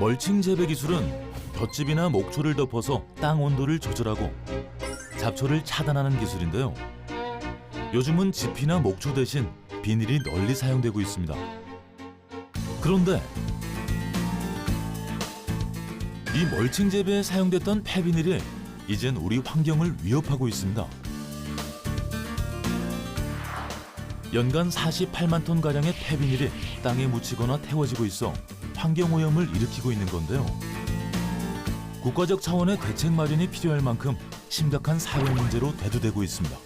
멀칭 재배 기술은 볏짚이나 목초를 덮어서 땅 온도를 조절하고 잡초를 차단하는 기술인데요. 요즘은 짚이나 목초 대신 비닐이 널리 사용되고 있습니다. 그런데 이 멀칭 재배에 사용됐던 폐비닐이 이젠 우리 환경을 위협하고 있습니다. 연간 48만 톤가량의 폐비닐이 땅에 묻히거나 태워지고 있어 환경오염을 일으키고 있는 건데요. 국가적 차원의 대책 마련이 필요할 만큼 심각한 사회 문제로 대두되고 있습니다.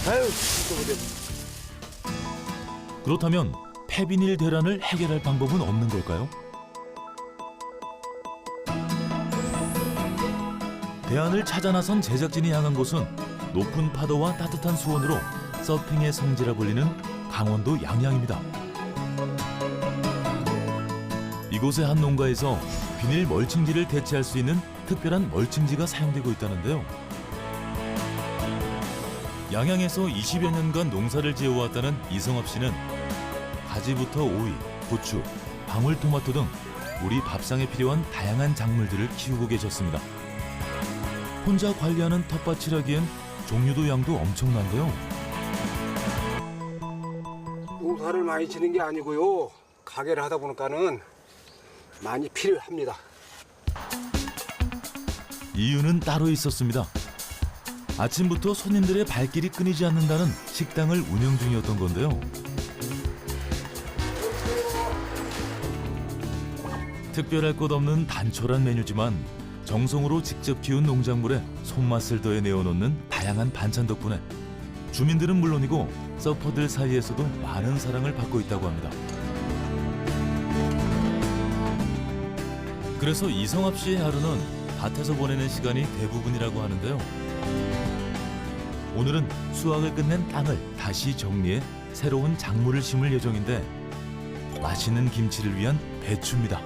아유, 그렇다면 폐비닐 대란을 해결할 방법은 없는 걸까요? 대안을 찾아 나선 제작진이 향한 곳은 높은 파도와 따뜻한 수온으로 서핑의 성지라 불리는 강원도 양양입니다. 이곳의 한 농가에서 비닐 멀칭지를 대체할 수 있는 특별한 멀칭지가 사용되고 있다는데요. 양양에서 20여 년간 농사를 지어왔다는 이성업 씨는 가지부터 오이, 고추, 방울토마토 등 우리 밥상에 필요한 다양한 작물들을 키우고 계셨습니다. 혼자 관리하는 텃밭이라기엔 종류도 양도 엄청난데요. 농사를 많이 지는 게 아니고요. 가게를 하다 보니까는 많이 필요합니다. 이유는 따로 있었습니다. 아침부터 손님들의 발길이 끊이지 않는다는 식당을 운영 중이었던 건데요. 특별할 것 없는 단촐한 메뉴지만 정성으로 직접 키운 농작물에 손맛을 더해 내어놓는 다양한 반찬 덕분에 주민들은 물론이고 서퍼들 사이에서도 많은 사랑을 받고 있다고 합니다. 그래서 이성업 씨의 하루는 밭에서 보내는 시간이 대부분이라고 하는데요. 오늘은 수확을 끝낸 땅을 다시 정리해 새로운 작물을 심을 예정인데 맛있는 김치를 위한 배추입니다.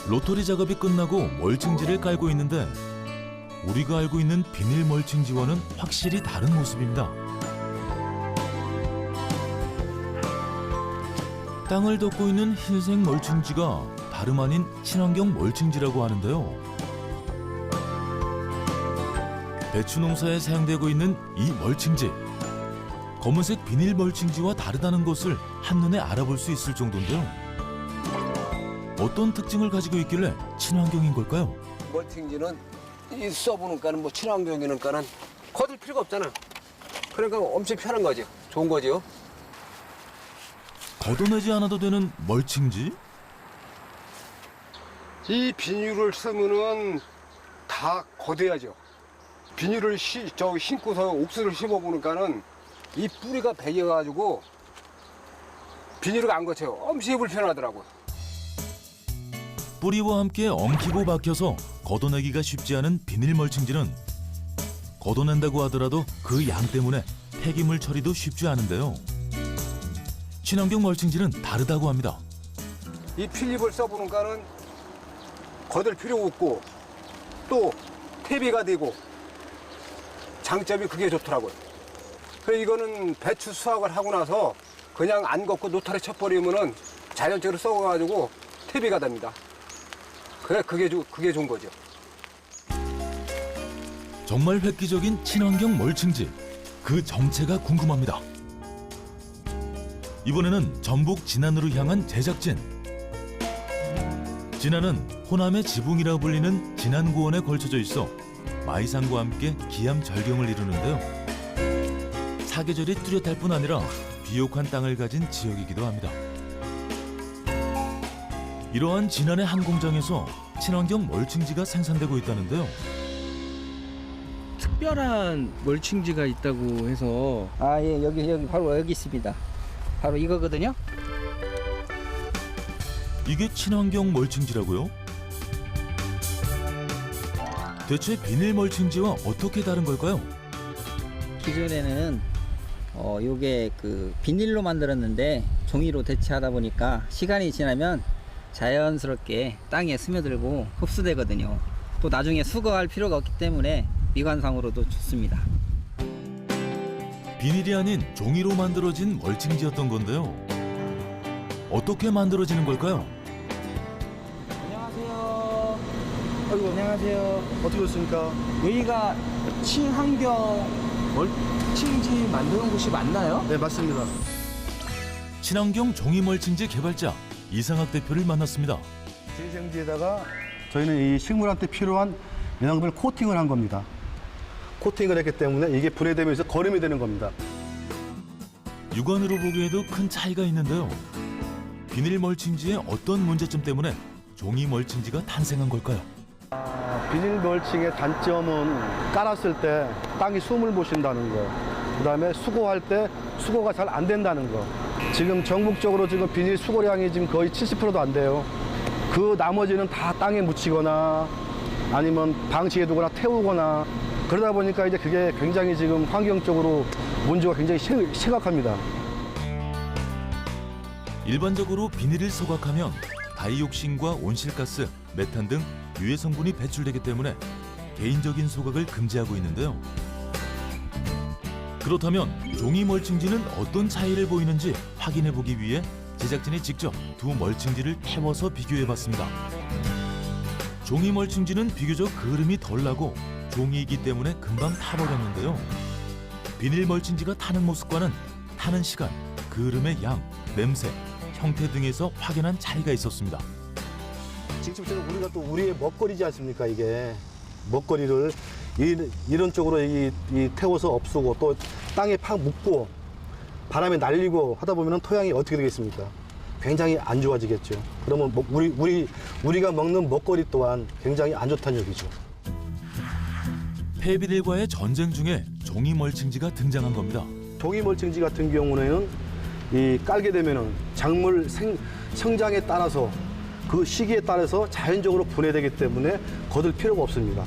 로터리 작업이 끝나고 멀칭지를 깔고 있는데 우리가 알고 있는 비닐 멀칭지와는 확실히 다른 모습입니다. 땅을 덮고 있는 흰색 멀칭지가 다름 아닌 친환경 멀칭지라고 하는데요. 배추 농사에 사용되고 있는 이 멀칭지, 검은색 비닐 멀칭지와 다르다는 것을 한눈에 알아볼 수 있을 정도인데요. 어떤 특징을 가지고 있길래 친환경인 걸까요? 멀칭지는 이 써보니까는 뭐 친환경이니까는 거둘 필요가 없잖아. 그러니까 엄청 편한 거죠. 좋은 거죠. 걷어내지 않아도 되는 멀칭지? 이 비닐을 쓰면은 다 걷어야죠. 비닐을 심고서 옥수수를 심어보니까는 이 뿌리가 베겨가지고 비닐을 안 거쳐요. 엄청 불편하더라고요. 뿌리와 함께 엉키고 박혀서 걷어내기가 쉽지 않은 비닐 멀칭지는 걷어낸다고 하더라도 그 양 때문에 폐기물 처리도 쉽지 않은데요. 친환경 멀칭지는 다르다고 합니다. 이 필립을 써보니까는 걷을 필요 없고 또 퇴비가 되고 장점이 그게 좋더라고요. 그래서 이거는 배추 수확을 하고 나서 그냥 안 걷고 노타리 쳐버리면은 자연적으로 썩어가지고 퇴비가 됩니다. 그게 좋은 거죠. 정말 획기적인 친환경 멀칭지, 그 정체가 궁금합니다. 이번에는 전북 진안으로 향한 제작진. 진안은 호남의 지붕이라 불리는 진안고원에 걸쳐져 있어 마이산과 함께 기암절경을 이루는데요. 사계절이 뚜렷할 뿐 아니라 비옥한 땅을 가진 지역이기도 합니다. 이러한 진안의 한 공장에서 친환경 멀칭지가 생산되고 있다는데요. 특별한 멀칭지가 있다고 해서. 예, 여기 바로 여기 있습니다. 바로 이거거든요. 이게 친환경 멀칭지라고요? 대체 비닐 멀칭지와 어떻게 다른 걸까요? 기존에는 요게 그 비닐로 만들었는데 종이로 대체하다 보니까 시간이 지나면 자연스럽게 땅에 스며들고 흡수되거든요. 또 나중에 수거할 필요가 없기 때문에 미관상으로도 좋습니다. 비닐이 아닌 종이로 만들어진 멀칭지였던 건데요. 어떻게 만들어지는 걸까요? 안녕하세요. 아이고, 안녕하세요. 어떻게 오셨습니까? 여기가 친환경 멀칭지 만드는 곳이 맞나요? 네, 맞습니다. 친환경 종이 멀칭지 개발자 이상학 대표를 만났습니다. 재생지에다가 저희는 이 식물한테 필요한 영양분을 코팅을 한 겁니다. 코팅을 했기 때문에 이게 분해되면서 거름이 되는 겁니다. 육안으로 보기에도 큰 차이가 있는데요. 비닐 멀칭지의 어떤 문제점 때문에 종이 멀칭지가 탄생한 걸까요? 비닐 멀칭의 단점은 깔았을 때 땅이 숨을 못 쉰다는 거, 그다음에 수거할 때 수거가 잘 안 된다는 거. 지금 전국적으로 지금 비닐 수거량이 지금 거의 70%도 안 돼요. 그 나머지는 다 땅에 묻히거나 아니면 방치해 두거나 태우거나 그러다 보니까 이제 그게 굉장히 지금 환경적으로 문제가 굉장히 심각합니다. 일반적으로 비닐을 소각하면 다이옥신과 온실가스, 메탄 등 유해 성분이 배출되기 때문에 개인적인 소각을 금지하고 있는데요. 그렇다면 종이 멀칭지는 어떤 차이를 보이는지 확인해 보기 위해 제작진이 직접 두 멀칭지를 태워서 비교해 봤습니다. 종이 멀칭지는 비교적 그름이 덜 나고 종이이기 때문에 금방 타버렸는데요. 비닐 멀칭지가 타는 모습과는 타는 시간, 그름의 양, 냄새, 형태 등에서 확연한 차이가 있었습니다. 직접적으로 우리가 또 우리의 먹거리지 않습니까, 이게. 먹거리를 이런 쪽으로 이 태워서 없애고 또 땅에 팍 묻고 바람에 날리고 하다 보면 토양이 어떻게 되겠습니까? 굉장히 안 좋아지겠죠. 그러면 우리가 먹는 먹거리 또한 굉장히 안 좋다는 얘기죠. 폐비닐과의 전쟁 중에 종이 멀칭지가 등장한 겁니다. 종이 멀칭지 같은 경우는 이 깔게 되면은 작물 성장에 따라서 그 시기에 따라서 자연적으로 분해되기 때문에 거둘 필요가 없습니다.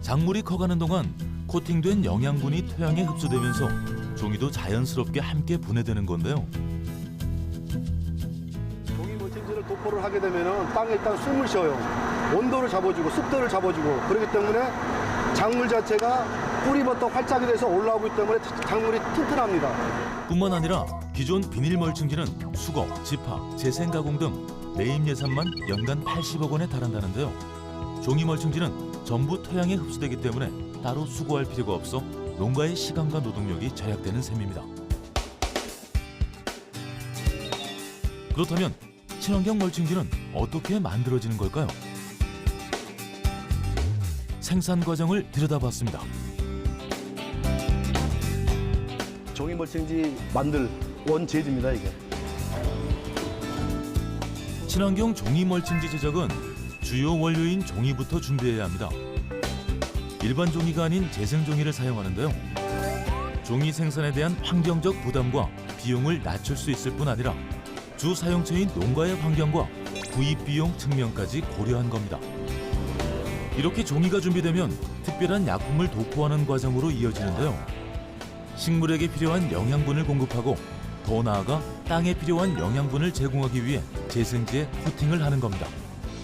작물이 커가는 동안 코팅된 영양분이 토양에 흡수되면서 종이도 자연스럽게 함께 분해되는 건데요. 종이 멀칭지를 도포를 하게 되면은 땅에 일단 숨을 쉬어요. 온도를 잡아주고 습도를 잡아주고 그렇기 때문에 작물 자체가 뿌리부터 활짝이 돼서 올라오기 때문에 작물이 튼튼합니다. 뿐만 아니라 기존 비닐 멀칭지는 수거, 집합, 재생가공 등 매입 예산만 연간 80억 원에 달한다는데요. 종이 멀칭지는 전부 토양에 흡수되기 때문에 따로 수거할 필요가 없어 농가의 시간과 노동력이 절약되는 셈입니다. 그렇다면 친환경 멀칭지는 어떻게 만들어지는 걸까요? 생산 과정을 들여다봤습니다. 종이 멀칭지 만들 원재지입니다, 이게. 친환경 종이 멀칭지 제작은 주요 원료인 종이부터 준비해야 합니다. 일반 종이가 아닌 재생 종이를 사용하는데요. 종이 생산에 대한 환경적 부담과 비용을 낮출 수 있을 뿐 아니라 주 사용처인 농가의 환경과 구입 비용 측면까지 고려한 겁니다. 이렇게 종이가 준비되면 특별한 약품을 도포하는 과정으로 이어지는데요. 식물에게 필요한 영양분을 공급하고 더 나아가 땅에 필요한 영양분을 제공하기 위해 재생지에 코팅을 하는 겁니다.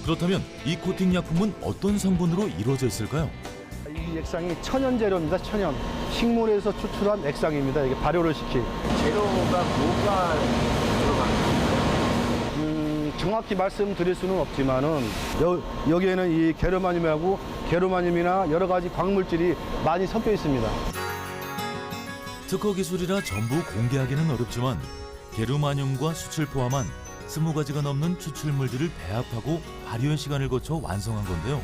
그렇다면 이 코팅 약품은 어떤 성분으로 이루어져 있을까요? 이 액상이 천연 재료입니다, 천연. 식물에서 추출한 액상입니다. 이게 발효를 시킨. 재료가 뭐가 들어가나요? 정확히 말씀드릴 수는 없지만은 여기에는 이 게르마늄하고 게르마늄이나 여러 가지 광물질이 많이 섞여 있습니다. 특허 기술이라 전부 공개하기는 어렵지만 게르마늄과 수출 포함한 20가지가 넘는 추출물들을 배합하고 발효의 시간을 거쳐 완성한 건데요.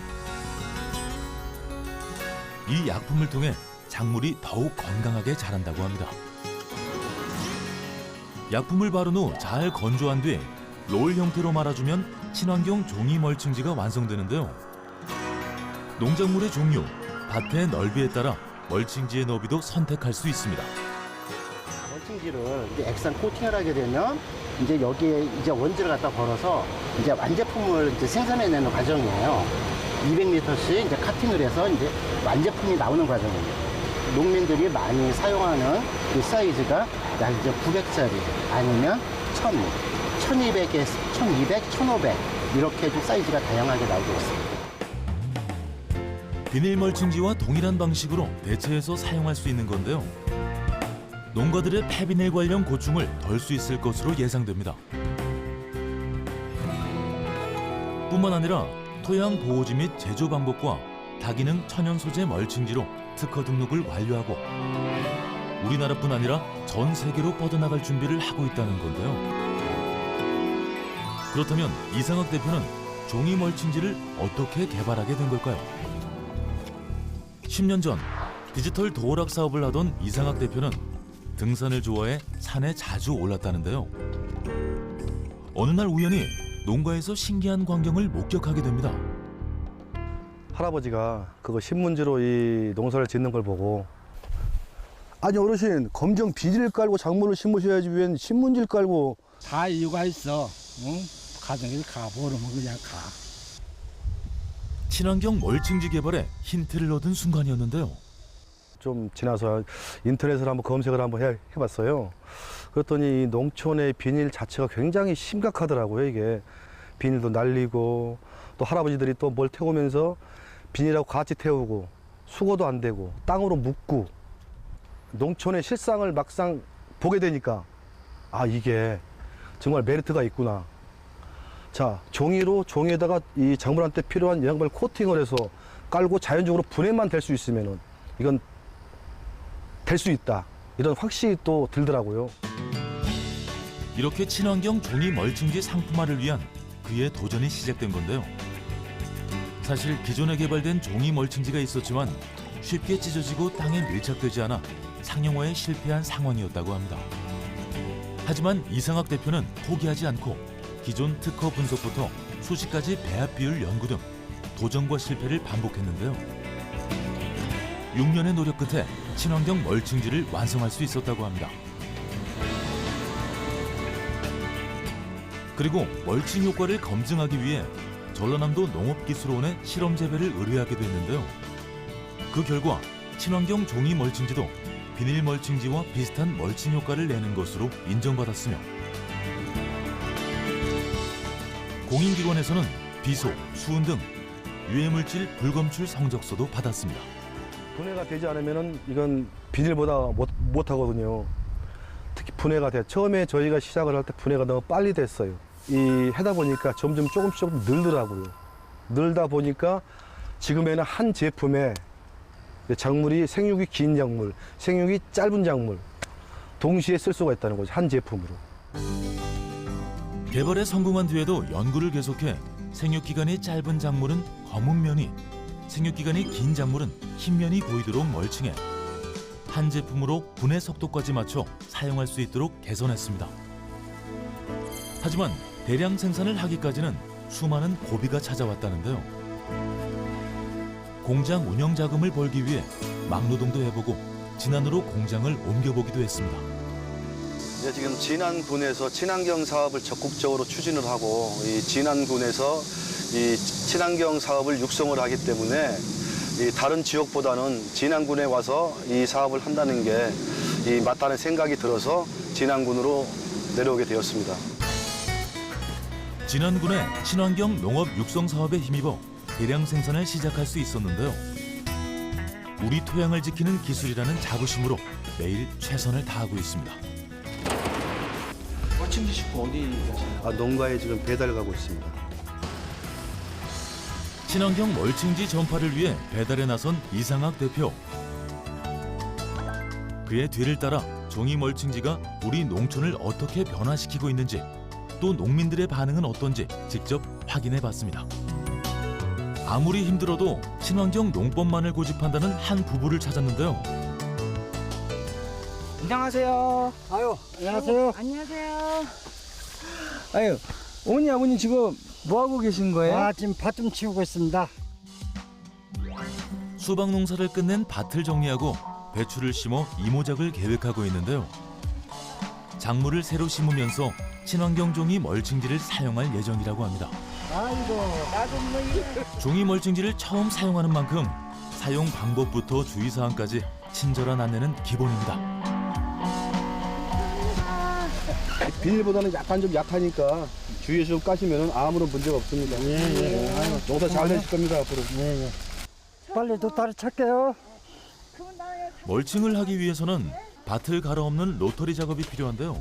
이 약품을 통해 작물이 더욱 건강하게 자란다고 합니다. 약품을 바른 후 잘 건조한 뒤 롤 형태로 말아주면 친환경 종이 멀칭지가 완성되는데요. 농작물의 종류, 밭의 넓이에 따라 멀칭지의 너비도 선택할 수 있습니다. 멀칭지를 이제 액상 코팅을 하게 되면 이제 여기에 이제 원지를 갖다 걸어서 이제 완제품을 이제 생산해내는 과정이에요. 200m씩 이제 카팅을 해서 이제 완제품이 나오는 과정입니다. 농민들이 많이 사용하는 이 사이즈가 약 이제 900짜리 아니면 1000, 1200에서 1200, 1500 이렇게 좀 사이즈가 다양하게 나오고 있습니다. 비닐 멀칭지와 동일한 방식으로 대체해서 사용할 수 있는 건데요. 농가들의 폐비닐 관련 고충을 덜 수 있을 것으로 예상됩니다. 뿐만 아니라 토양 보호지 및 제조 방법과 다기능 천연 소재 멀칭지로 특허 등록을 완료하고 우리나라뿐 아니라 전 세계로 뻗어나갈 준비를 하고 있다는 건데요. 그렇다면 이상학 대표는 종이 멀칭지를 어떻게 개발하게 된 걸까요? 10년 전 디지털 도어락 사업을 하던 이상학 대표는 등산을 좋아해 산에 자주 올랐다는데요. 어느 날 우연히 농가에서 신기한 광경을 목격하게 됩니다. 할아버지가 그거 신문지로 이 농사를 짓는 걸 보고 아니 어르신 검정 비닐을 깔고 작물을 심으셔야지 웬 신문지를 깔고 다 이유가 있어. 응? 가정에 가보려면 그냥 가. 친환경 멀칭지 개발에 힌트를 얻은 순간이었는데요. 좀 지나서 인터넷을 한번 검색을 한번 해봤어요. 그랬더니 이 농촌의 비닐 자체가 굉장히 심각하더라고요. 이게 비닐도 날리고 또 할아버지들이 또 뭘 태우면서 비닐하고 같이 태우고 수거도 안 되고 땅으로 묻고 농촌의 실상을 막상 보게 되니까 아 이게 정말 메리트가 있구나. 자 종이에다가 이 작물한테 필요한 영양분을 코팅을 해서 깔고 자연적으로 분해만 될 수 있으면은 이건 될 수 있다. 이런 확신이 또 들더라고요. 이렇게 친환경 종이 멀칭지 상품화를 위한 그의 도전이 시작된 건데요. 사실 기존에 개발된 종이 멀칭지가 있었지만 쉽게 찢어지고 땅에 밀착되지 않아 상용화에 실패한 상황이었다고 합니다. 하지만 이상학 대표는 포기하지 않고 기존 특허 분석부터 수십 가지 배합 비율 연구 등 도전과 실패를 반복했는데요. 6년의 노력 끝에 친환경 멀칭지를 완성할 수 있었다고 합니다. 그리고 멀칭 효과를 검증하기 위해 전라남도 농업기술원의 실험 재배를 의뢰하게 됐는데요. 그 결과 친환경 종이 멀칭지도 비닐 멀칭지와 비슷한 멀칭 효과를 내는 것으로 인정받았으며 공인기관에서는 비소, 수은 등 유해물질 불검출 성적서도 받았습니다. 분해가 되지 않으면은 이건 비닐보다 못 하거든요. 특히 분해가 돼. 처음에 저희가 시작을 할 때 분해가 너무 빨리 됐어요. 이 하다 보니까 점점 조금씩 늘더라고요. 늘다 보니까 지금에는 한 제품에 작물이 생육이 긴 작물, 생육이 짧은 작물 동시에 쓸 수가 있다는 거죠. 한 제품으로. 개발에 성공한 뒤에도 연구를 계속해 생육기간이 짧은 작물은 검은 면이, 생육기간이 긴 작물은 흰 면이 보이도록 멀칭해 한 제품으로 분해 속도까지 맞춰 사용할 수 있도록 개선했습니다. 하지만 대량 생산을 하기까지는 수많은 고비가 찾아왔다는데요. 공장 운영 자금을 벌기 위해 막노동도 해보고 진안으로 공장을 옮겨보기도 했습니다. 이제 지금 진안군에서 친환경 사업을 적극적으로 추진을 하고 이 진안군에서 이 친환경 사업을 육성을 하기 때문에 이 다른 지역보다는 진안군에 와서 이 사업을 한다는 게 이 맞다는 생각이 들어서 진안군으로 내려오게 되었습니다. 진안군의 친환경 농업 육성 사업에 힘입어 대량 생산을 시작할 수 있었는데요. 우리 토양을 지키는 기술이라는 자부심으로 매일 최선을 다하고 있습니다. 멀칭지 싣고 어디 가시나요? 농가에 지금 배달 가고 있습니다. 친환경 멀칭지 전파를 위해 배달에 나선 이상학 대표. 그의 뒤를 따라 종이 멀칭지가 우리 농촌을 어떻게 변화시키고 있는지 또 농민들의 반응은 어떤지 직접 확인해 봤습니다. 아무리 힘들어도 친환경 농법만을 고집한다는 한 부부를 찾았는데요. 안녕하세요. 아유, 안녕하세요. 안녕하세요. 아유, 어머니 아버님 지금 뭐 하고 계신 거예요? 아, 지금 밭 좀 치우고 있습니다. 수박 농사를 끝낸 밭을 정리하고 배추를 심어 이모작을 계획하고 있는데요. 작물을 새로 심으면서 친환경 종이 멀칭지를 사용할 예정이라고 합니다. 아이고, 나도 뭐 종이 멀칭지를 처음 사용하는 만큼 사용 방법부터 주의사항까지 친절한 안내는 기본입니다. 비닐보다는 약간 좀 약하니까 주위에서 좀 까시면 아무런 문제가 없습니다. 예. 아유, 농사 잘 되실 겁니다, 앞으로. 빨리 도타리 찰게요. 멀칭을 하기 위해서는 밭을 갈아엎는 로터리 작업이 필요한데요.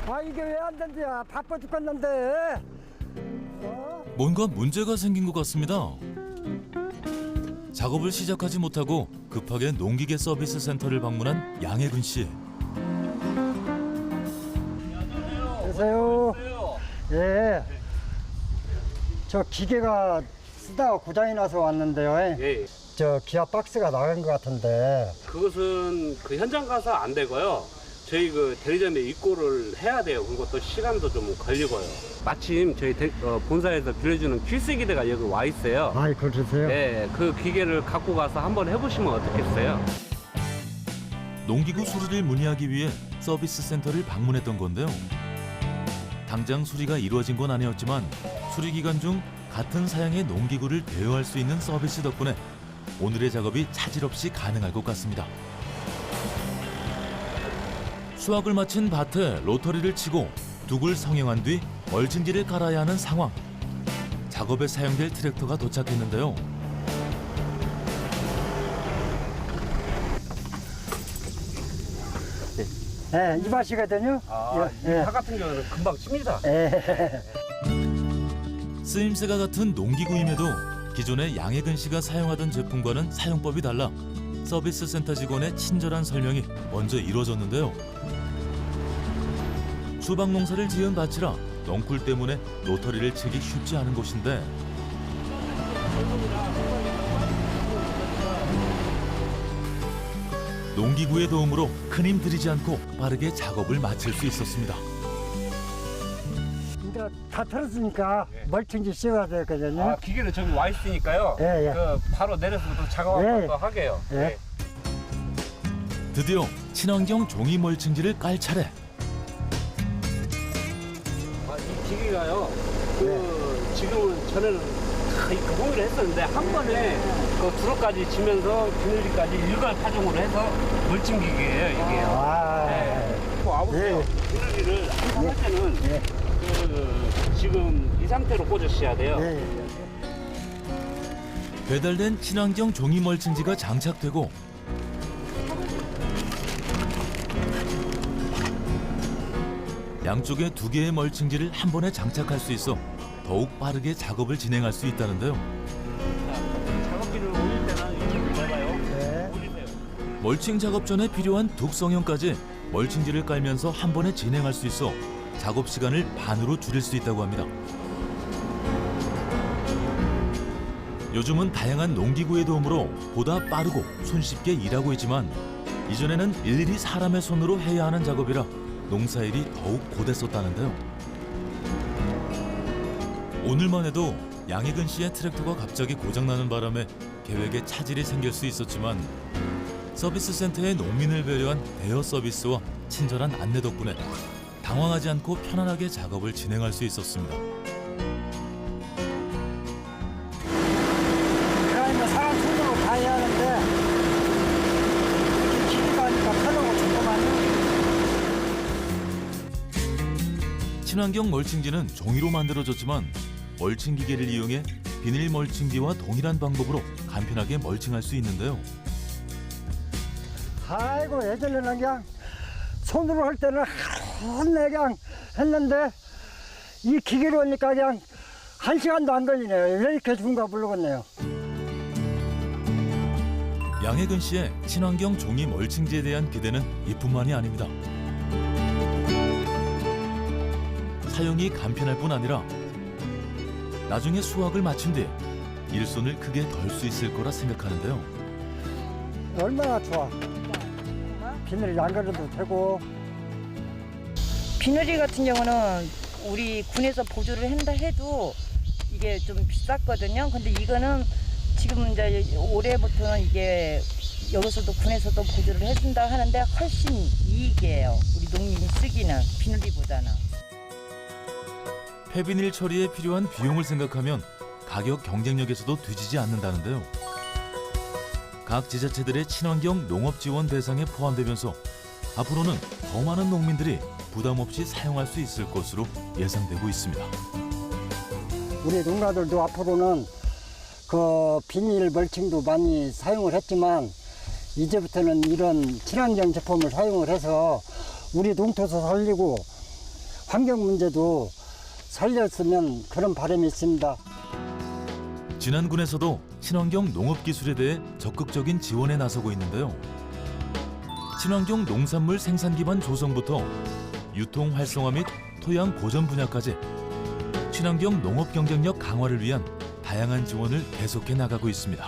아 이게 왜 안 된대야? 바빠 죽겠는데. 뭔가 문제가 생긴 것 같습니다. 작업을 시작하지 못하고 급하게 농기계 서비스 센터를 방문한 양혜근 씨. 안녕하세요. 예. 저 기계가 쓰다가 고장이 나서 왔는데요. 예, 저 기아 박스가 나간 것 같은데. 그것은 그 현장 가서 안 되고요. 저희 그 대리점에 입고를 해야 돼요. 그리고 또 시간도 좀 걸리고요. 마침 저희 본사에서 빌려주는 필수기계가 여기 와 있어요. 아이 그러세요? 네, 그 기계를 갖고 가서 한번 해보시면 어떻겠어요? 농기구 수리를 문의하기 위해 서비스 센터를 방문했던 건데요. 당장 수리가 이루어진 건 아니었지만 수리 기간 중 같은 사양의 농기구를 대여할 수 있는 서비스 덕분에 오늘의 작업이 차질 없이 가능할 것 같습니다. 수확을 마친 밭에 로터리를 치고 둑을 성형한 뒤 멀칭지를 깔아야 하는 상황. 작업에 사용될 트랙터가 도착했는데요. 예, 이 맛이거든요. 예. 파 같은 경우는 금방 칩니다. 쓰임새가 같은 농기구임에도 기존의 양혜근 씨가 사용하던 제품과는 사용법이 달라 서비스 센터 직원의 친절한 설명이 먼저 이루어졌는데요. 수박 농사를 지은 밭이라 넝쿨 때문에 로터리를 치기 쉽지 않은 곳인데 농기구의 도움으로 큰 힘 들이지 않고 빠르게 작업을 마칠 수 있었습니다. 이제 다 털었으니까 멀칭지 씌워야 되거든요. 아, 기계는 저기 와 있으니까요. 예, 예. 그 바로 내려서 또 작업 예. 한번 더 하게요. 예. 드디어 친환경 종이 멀칭지를 깔 차례. 아, 이 기계가요. 지금은 전에는 다 이렇게 홍의를 했었는데 한 번에 그 두루까지 지면서 비닐까지 일괄 파종으로 해서 멀칭 기계예요, 이게요. 아, 네. 와보세요. 비닐을 항상 할 때는 지금 이 상태로 꽂으셔야 돼요. 예. 배달된 친환경 종이 멀칭지가 장착되고 양쪽에 2개의 멀칭지를 한 번에 장착할 수 있어 더욱 빠르게 작업을 진행할 수 있다는데요. 작업기를 올릴 때는 이쪽으로 내봐요. 네. 올리세요. 멀칭 작업 전에 필요한 둑 성형까지 멀칭지를 깔면서 한 번에 진행할 수 있어 작업 시간을 반으로 줄일 수 있다고 합니다. 요즘은 다양한 농기구의 도움으로 보다 빠르고 손쉽게 일하고 있지만 이전에는 일일이 사람의 손으로 해야 하는 작업이라 농사일이 더욱 고됐었다는데요. 오늘만 해도 양혜근 씨의 트랙터가 갑자기 고장나는 바람에 계획에 차질이 생길 수 있었지만 서비스 센터의 농민을 배려한 대여 서비스와 친절한 안내 덕분에 당황하지 않고 편안하게 작업을 진행할 수 있었습니다. 그러니까 사람 손으로 다 해야 하는데 기계가 하니까 편하고 좋구만요. 친환경 멀칭지는 종이로 만들어졌지만 멀칭 기계를 이용해 비닐 멀칭기와 동일한 방법으로 간편하게 멀칭할 수 있는데요. 아이고 예전에는 그냥 손으로 할 때는 하루 그냥 했는데 이 기계로 하니까 그냥 1시간도 안 걸리네요. 왜 이렇게 좋은가 모르겠네요. 양혜근 씨의 친환경 종이 멀칭지에 대한 기대는 이뿐만이 아닙니다. 사용이 간편할 뿐 아니라 나중에 수확을 마친 뒤 일손을 크게 덜 수 있을 거라 생각하는데요. 얼마나 좋아. 비닐이 안 걸려도 되고. 비늘이 같은 경우는 우리 군에서 보조를 한다 해도 이게 좀 비쌌거든요. 근데 이거는 지금 이제 올해부터는 이게 여기서도 군에서도 보조를 해준다 하는데 훨씬 이익이에요. 우리 농민이 쓰기는 비늘이보다는. 폐비닐 처리에 필요한 비용을 생각하면 가격 경쟁력에서도 뒤지지 않는다는데요. 각 지자체들의 친환경 농업 지원 대상에 포함되면서 앞으로는 더 많은 농민들이 부담 없이 사용할 수 있을 것으로 예상되고 있습니다. 우리 농가들도 앞으로는 그 비닐 멀칭도 많이 사용을 했지만 이제부터는 이런 친환경 제품을 사용을 해서 우리 농토도 살리고 환경 문제도 살렸으면 그런 바람이 있습니다. 진안군에서도 친환경 농업 기술에 대해 적극적인 지원에 나서고 있는데요. 친환경 농산물 생산 기반 조성부터 유통 활성화 및 토양 보전 분야까지 친환경 농업 경쟁력 강화를 위한 다양한 지원을 계속해 나가고 있습니다.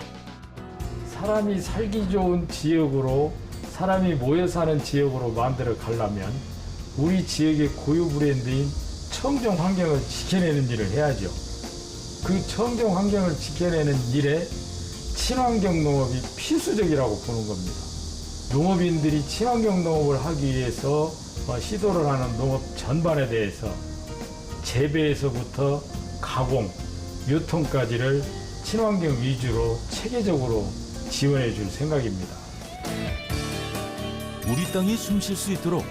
사람이 살기 좋은 지역으로 사람이 모여 사는 지역으로 만들어 가려면 우리 지역의 고유 브랜드인 청정 환경을 지켜내는 일을 해야죠. 그 청정 환경을 지켜내는 일에 친환경 농업이 필수적이라고 보는 겁니다. 농업인들이 친환경 농업을 하기 위해서 시도를 하는 농업 전반에 대해서 재배에서부터 가공, 유통까지를 친환경 위주로 체계적으로 지원해 줄 생각입니다. 우리 땅이 숨 쉴 수 있도록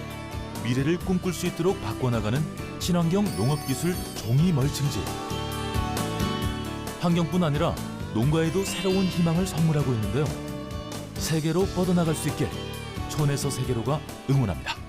미래를 꿈꿀 수 있도록 바꿔나가는 친환경 농업기술 종이 멀칭지. 환경뿐 아니라 농가에도 새로운 희망을 선물하고 있는데요. 세계로 뻗어나갈 수 있게 촌에서 세계로가 응원합니다.